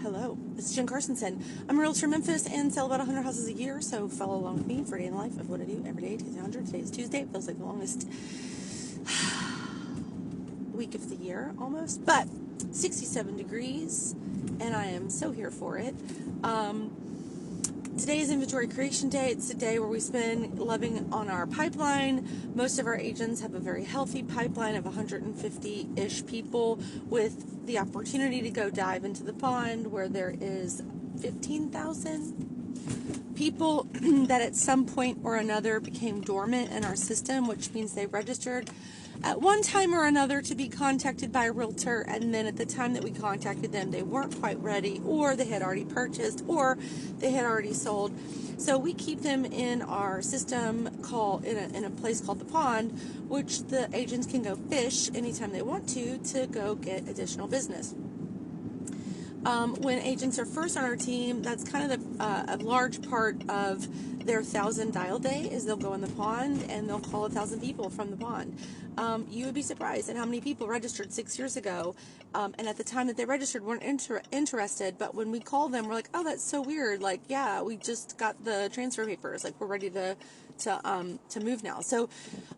Hello, this is Jen Carsonson. I'm a realtor in Memphis and sell about 100 houses a year, so follow along with me for a day in the life of what I do every day. Today's 100, today is Tuesday. It feels like the longest week of the year almost, but 67 degrees, and I am so here for it. Today is inventory creation day. It's a day where we spend loving on our pipeline. Most of our agents have a very healthy pipeline of 150-ish people with the opportunity to go dive into the pond where there is 15,000 people that at some point or another became dormant in our system, which means they registered at one time or another to be contacted by a realtor, and then at the time that we contacted them, they weren't quite ready, or they had already purchased, or they had already sold. So we keep them in our system in a place called the pond, which the agents can go fish anytime they want to go get additional business. When agents are first on our team, that's kind of a large part of their 1,000 dial day is they'll go in the pond and they'll call 1,000 people from the pond. You would be surprised at how many people registered 6 years ago, and at the time that they registered weren't interested, but when we call them, we're like, oh, that's so weird. Like, yeah, we just got the transfer papers. Like, we're ready to move now. So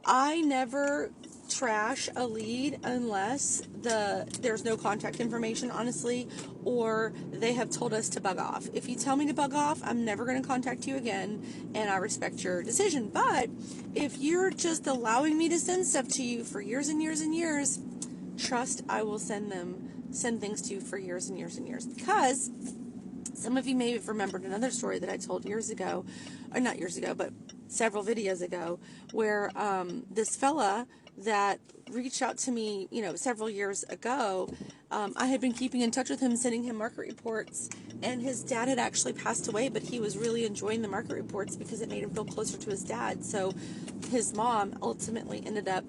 I never trash a lead unless there's no contact information, honestly, or they have told us to bug off. If you tell me to bug off, I'm never going to contact you again, and I respect your decision. But if you're just allowing me to send stuff to you for years and years and years, trust I will send things to you for years and years and years. Because some of you may have remembered another story that I told years ago, or not years ago, but several videos ago, where this fella that reached out to me, several years ago, I had been keeping in touch with him, sending him market reports, and his dad had actually passed away, but he was really enjoying the market reports because it made him feel closer to his dad. So his mom ultimately ended up,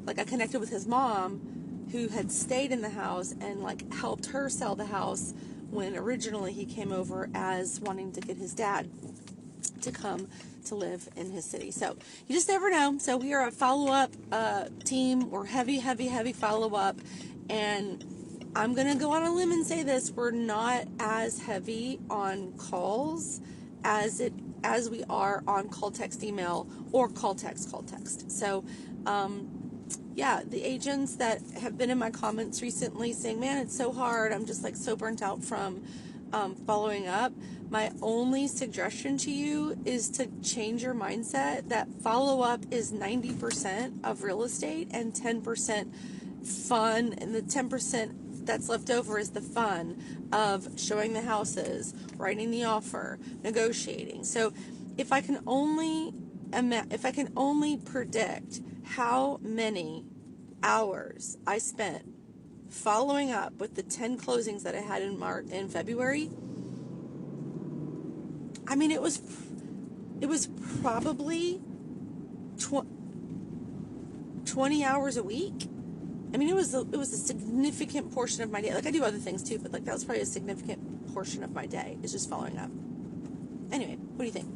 I connected with his mom, who had stayed in the house and helped her sell the house when originally he came over as wanting to get his dad to come to live in his city. So you just never know. So we are a follow-up team. We're heavy follow-up, and I'm going to go on a limb and say this: we're not as heavy on calls as we are on call, text, email, or call, text. So the agents that have been in my comments recently saying, man, it's so hard, I'm just so burnt out from following up. My only suggestion to you is to change your mindset that follow-up is 90% of real estate and 10% fun, and the 10% that's left over is the fun of showing the houses, writing the offer, negotiating. So if I can only predict how many hours I spent following up with the 10 closings that I had in February, I mean, it was probably 20 hours a week. I mean, it was a significant portion of my day. I do other things too, but that was probably a significant portion of my day, is just following up. Anyway, what do you think?